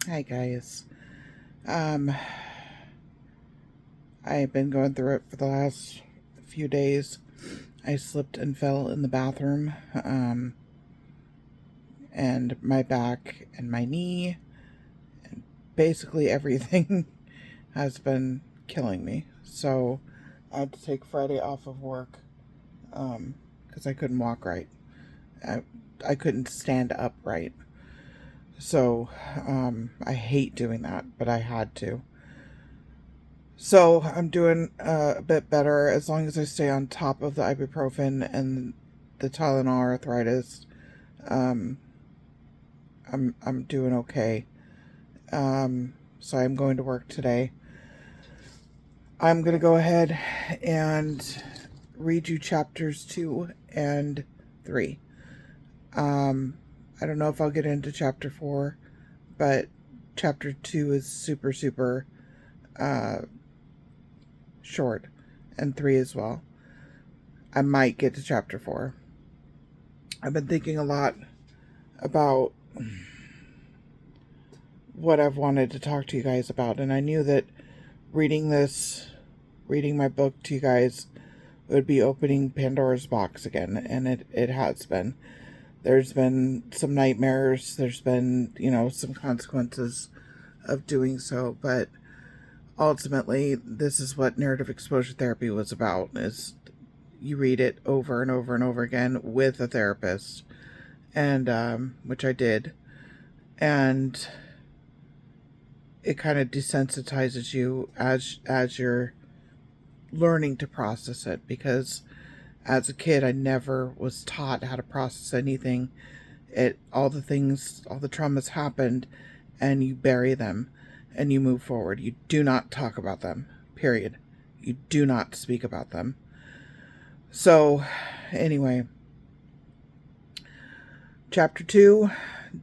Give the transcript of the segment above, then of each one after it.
Hi guys. Um, I've been going through it for the last few days. I slipped and fell in the bathroom, and my back and my knee, and basically everything has been killing me. So I had to take Friday off of work, because I couldn't walk right. I, I couldn't stand upright. So, I hate doing that, but I had to. So I'm doing a bit better as long as I stay on top of the ibuprofen and the Tylenol arthritis. Um, I'm doing okay. So I'm going to work today. I'm gonna go ahead and read you chapters 2 and 3. Um, I don't know if I'll get into chapter 4, but chapter 2 is super uh, short, and 3 as well. I might get to chapter 4. I've been thinking a lot about what I've wanted to talk to you guys about, and I knew that reading my book to you guys would be opening Pandora's box again, and it has been. There's been some nightmares, there's been, some consequences of doing so, but ultimately, this is what narrative exposure therapy was about, is you read it over and over and over again with a therapist, and which I did, and it kind of desensitizes you as you're learning to process it, because as a kid I never was taught how to process anything. All the traumas happened, and you bury them and you move forward. You do not talk about them, period. You do not speak about them. So anyway, chapter 2,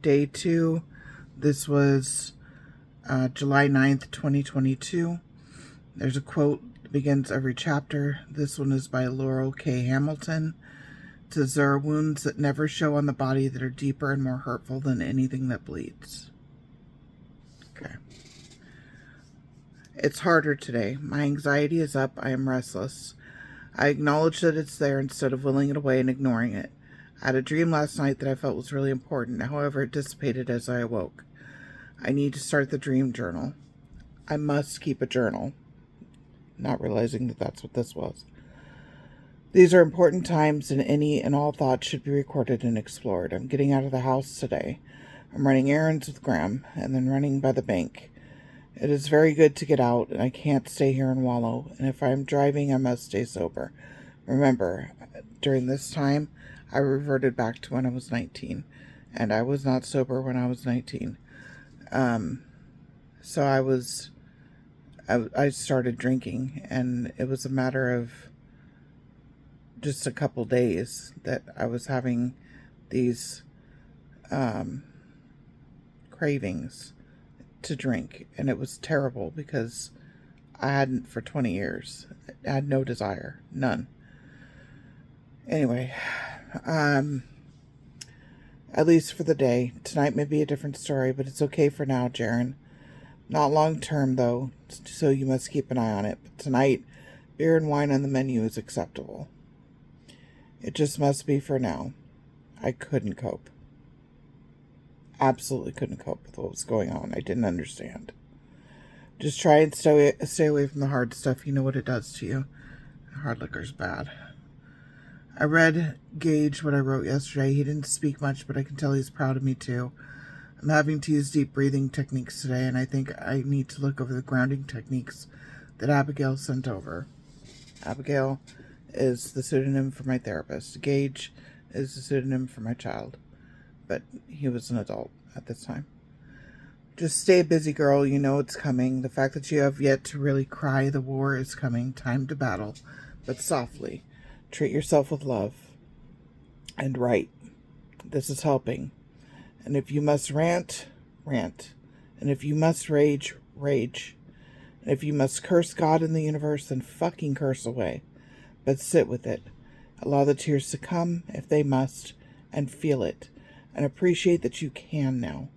day 2. This was July 9th, 2022. There's a quote that begins every chapter. This one is by Laurel K. Hamilton. It says, "There are wounds that never show on the body that are deeper and more hurtful than anything that bleeds." Okay. It's harder today. My anxiety is up. I am restless. I acknowledge that it's there instead of willing it away and ignoring it. I had a dream last night that I felt was really important. However, it dissipated as I awoke. I need to start the dream journal. I must keep a journal. Not realizing that that's what this was. These are important times, and any and all thoughts should be recorded and explored. I'm getting out of the house today. I'm running errands with Graham, and then running by the bank. It is very good to get out, and I can't stay here and wallow, and if I am driving, I must stay sober. Remember, during this time, I reverted back to when I was 19, and I was not sober when I was 19. So I started drinking, and it was a matter of just a couple days that I was having these cravings to drink, and it was terrible because I hadn't for 20 years. I had no desire, none. Anyway, at least for the day. Tonight may be a different story, but it's okay for now, Jaren. Not long term, though, so you must keep an eye on it. But tonight, beer and wine on the menu is acceptable. It just must be for now. I couldn't cope. Absolutely couldn't cope with what was going on. I didn't understand. Just try and stay away from the hard stuff. You know what it does to you. Hard liquor's bad. I read Gage what I wrote yesterday. He didn't speak much, but I can tell he's proud of me too. I'm having to use deep breathing techniques today, and I think I need to look over the grounding techniques that Abigail sent over. Abigail is the pseudonym for my therapist. Gage is the pseudonym for my child, but he was an adult at this time. Just stay busy, girl. You know it's coming. The fact that you have yet to really cry, the war is coming. Time to battle, but softly. Treat yourself with love. And write. This is helping. And if you must rant, rant. And if you must rage, rage. And if you must curse God and the universe, then fucking curse away. But sit with it. Allow the tears to come, if they must, and feel it. And appreciate that you can now.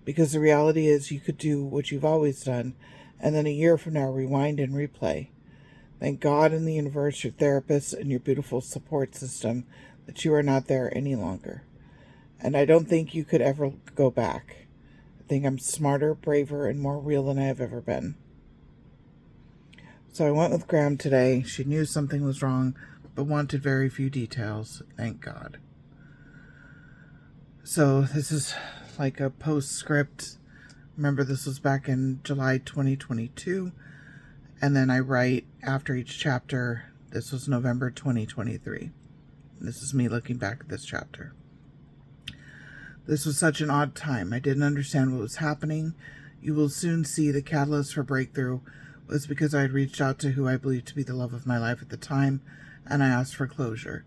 Because the reality is you could do what you've always done, and then a year from now rewind and replay. Thank God and the universe, your therapist, and your beautiful support system that you are not there any longer. And I don't think you could ever go back. I think I'm smarter, braver, and more real than I have ever been. So I went with Graham today. She knew something was wrong, but wanted very few details. Thank God. So this is like a postscript. Remember, this was back in July 2022. And then I write after each chapter. This was November 2023. This is me looking back at this chapter. This was such an odd time. I didn't understand what was happening. You will soon see the catalyst for breakthrough was because I had reached out to who I believed to be the love of my life at the time, and I asked for closure.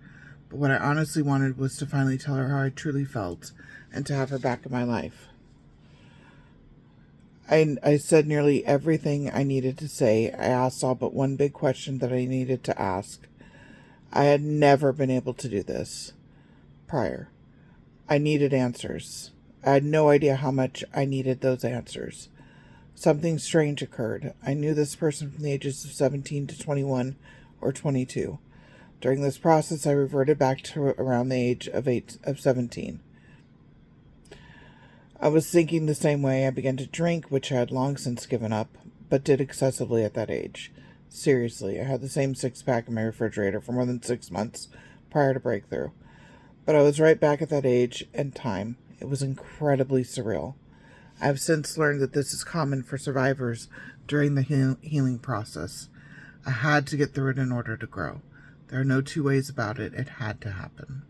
But what I honestly wanted was to finally tell her how I truly felt and to have her back in my life. I said nearly everything I needed to say. I asked all but one big question that I needed to ask. I had never been able to do this prior. I needed answers. I had no idea how much I needed those answers. Something strange occurred. I knew this person from the ages of 17 to 21 or 22. During this process, I reverted back to around the age of 17. I was thinking the same way. I began to drink, which I had long since given up, but did excessively at that age. Seriously, I had the same six-pack in my refrigerator for more than 6 months prior to breakthrough. But I was right back at that age and time. It was incredibly surreal. I have since learned that this is common for survivors during the healing process. I had to get through it in order to grow. There are no two ways about it. It had to happen.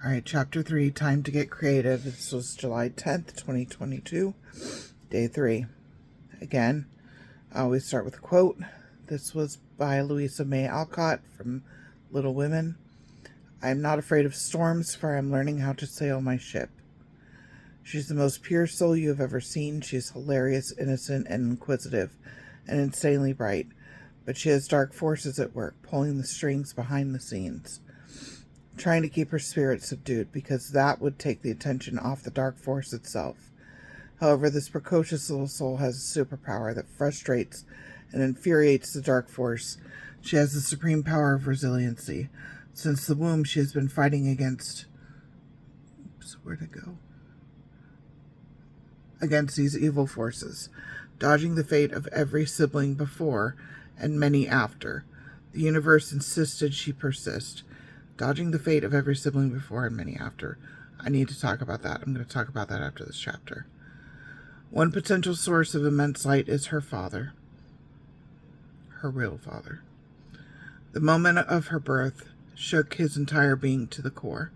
All right, Chapter 3, Time to Get Creative. This was July 10th, 2022, Day 3. Again, I always start with a quote. This was by Louisa May Alcott from Little Women. I am not afraid of storms, for I am learning how to sail my ship. She's the most pure soul you have ever seen. She is hilarious, innocent, and inquisitive, and insanely bright. But she has dark forces at work, pulling the strings behind the scenes, trying to keep her spirit subdued, because that would take the attention off the dark force itself. However, this precocious little soul has a superpower that frustrates and infuriates the dark force. She has the supreme power of resiliency. Since the womb, she has been fighting against... against these evil forces, dodging the fate of every sibling before and many after. The universe insisted she persist, dodging the fate of every sibling before and many after. I need to talk about that. I'm going to talk about that after this chapter. One potential source of immense light is her father, her real father. The moment of her birth shook his entire being to the core.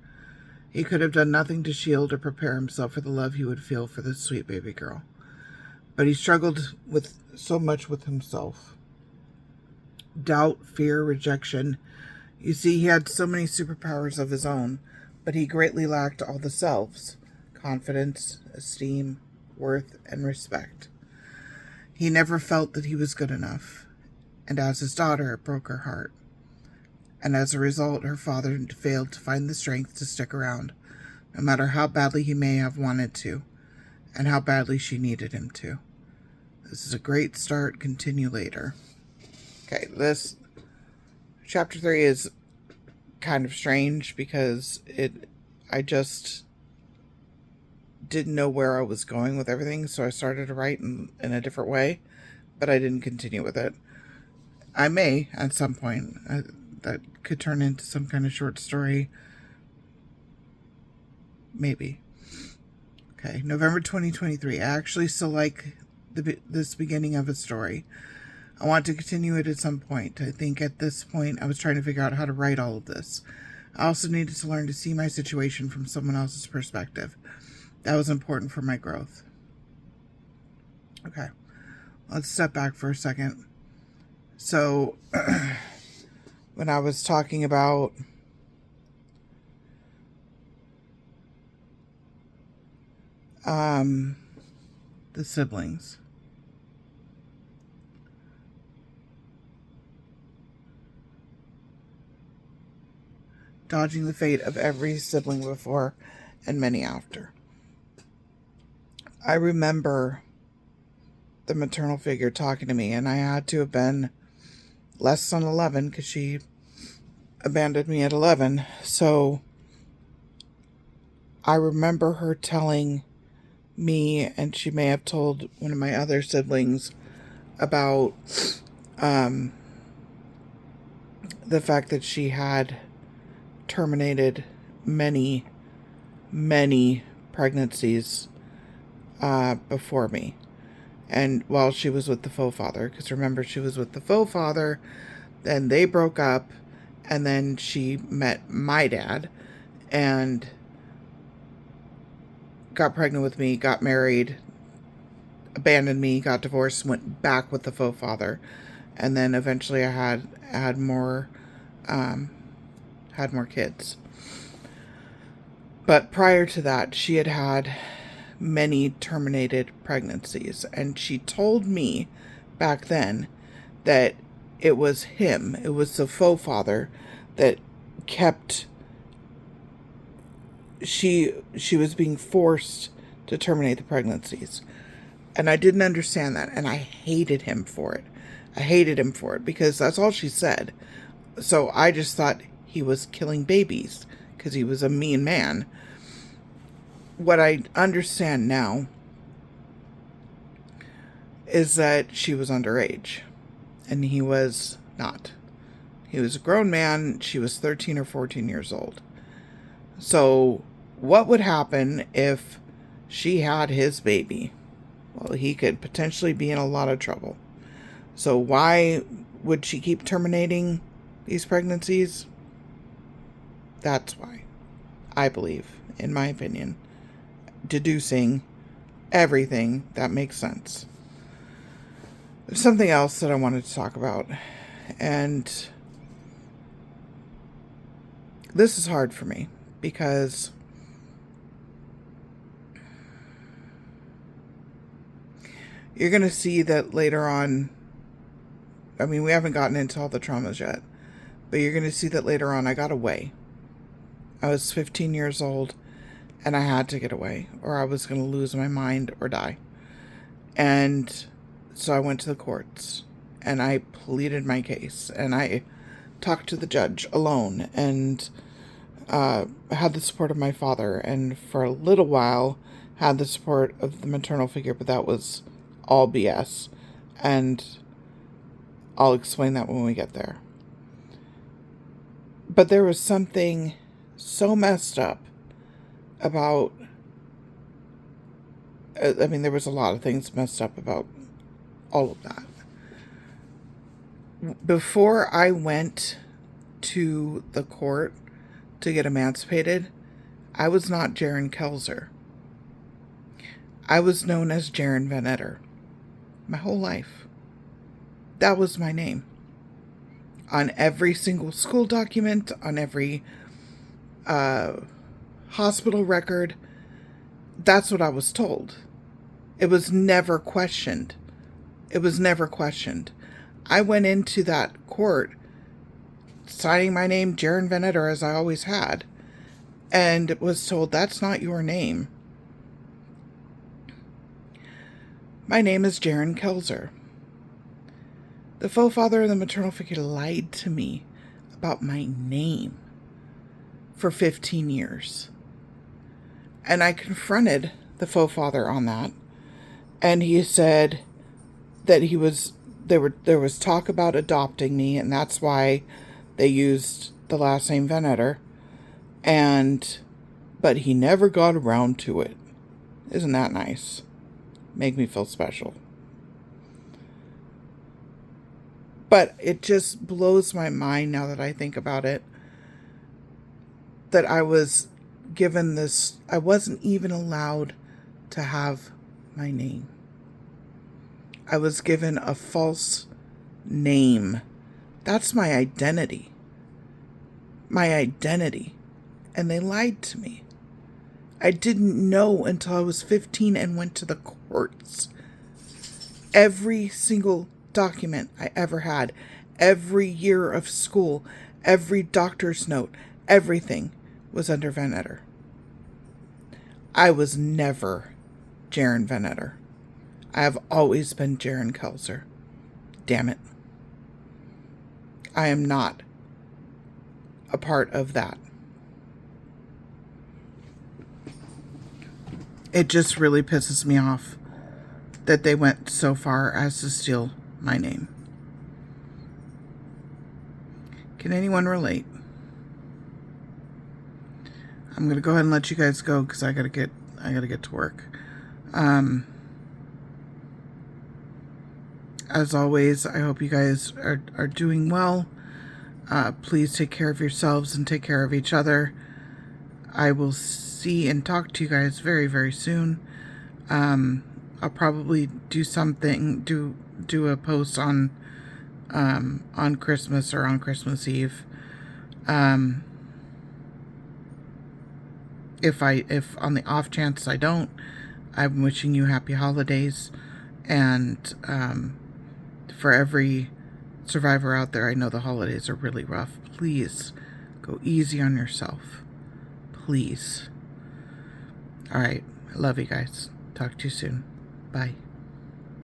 He could have done nothing to shield or prepare himself for the love he would feel for this sweet baby girl. But he struggled with so much with himself. Doubt, fear, rejection. You see, he had so many superpowers of his own, but he greatly lacked all the selves: confidence, esteem, worth, and respect. He never felt that he was good enough, and as his daughter, it broke her heart. And as a result, her father failed to find the strength to stick around, no matter how badly he may have wanted to, and how badly she needed him to. This is a great start. Continue later. Okay, this chapter 3 is kind of strange because I just didn't know where I was going with everything, so I started to write in a different way, but I didn't continue with it. I may, at some point, that could turn into some kind of short story. Maybe. Okay, November 2023. I actually still like this beginning of a story. I want to continue it at some point. I think at this point I was trying to figure out how to write all of this. I also needed to learn to see my situation from someone else's perspective. That was important for my growth. Okay, let's step back for a second. So, when I was talking about the siblings, dodging the fate of every sibling before and many after. I remember the maternal figure talking to me, and I had to have been less than 11 because she abandoned me at 11. So I remember her telling me, and she may have told one of my other siblings, about the fact that she had terminated many, many pregnancies before me. And while she was with the faux father, because remember, she was with the faux father, then they broke up, and then she met my dad and got pregnant with me, got married, abandoned me, got divorced, went back with the faux father, and then eventually I had more kids. But prior to that, she had many terminated pregnancies, and she told me back then that it was him, it was the faux father that kept, she was being forced to terminate the pregnancies. And I didn't understand that, and I hated him for it. I hated him for it because that's all she said. So I just thought he was killing babies because he was a mean man. What I understand now is that she was underage, and he was not. He was a grown man. She was 13 or 14 years old. So what would happen if she had his baby? Well, he could potentially be in a lot of trouble. So why would she keep terminating these pregnancies? That's why, I believe, in my opinion, deducing everything that makes sense. There's something else that I wanted to talk about, and this is hard for me because you're going to see that later on. I mean, we haven't gotten into all the traumas yet, but you're going to see that later on I got away. I was 15 years old, and I had to get away, or I was going to lose my mind or die. And so I went to the courts, and I pleaded my case, and I talked to the judge alone, and had the support of my father, and for a little while had the support of the maternal figure, but that was all BS. And I'll explain that when we get there. But there was something so messed up about, I mean, there was a lot of things messed up about all of that. Before I went to the court to get emancipated, I was not Jaron Kelzer. I was known as Jaron Van Etter my whole life. That was my name. On every single school document, on every hospital record, that's what I was told. It was never questioned. It was never questioned. I went into that court signing my name, Jaron Van Etter, as I always had, and was told, that's not your name. My name is Jaron Kelzer. The faux father and the maternal figure lied to me about my name for 15 years. And I confronted the faux father on that. And he said that there was talk about adopting me, and that's why they used the last name Van Etter. But he never got around to it. Isn't that nice? Make me feel special. But it just blows my mind now that I think about it, that I was given this, I wasn't even allowed to have my name. I was given a false name. That's my identity. My identity. And they lied to me. I didn't know until I was 15 and went to the courts. Every single document I ever had, every year of school, every doctor's note, Everything was under Van Etter. I was never Jaron Van Etter. I have always been Jaron Kelzer. Damn it. I am not a part of that. It just really pisses me off that they went so far as to steal my name. Can anyone relate? I'm going to go ahead and let you guys go because I got to get to work. As always, I hope you guys are doing well. Please take care of yourselves and take care of each other. I will see and talk to you guys very, very soon. I'll probably do something, do a post on Christmas or on Christmas Eve. If on the off chance I don't, I'm wishing you happy holidays. And for every survivor out there, I know the holidays are really rough. Please go easy on yourself. Please. All right. I love you guys. Talk to you soon. Bye.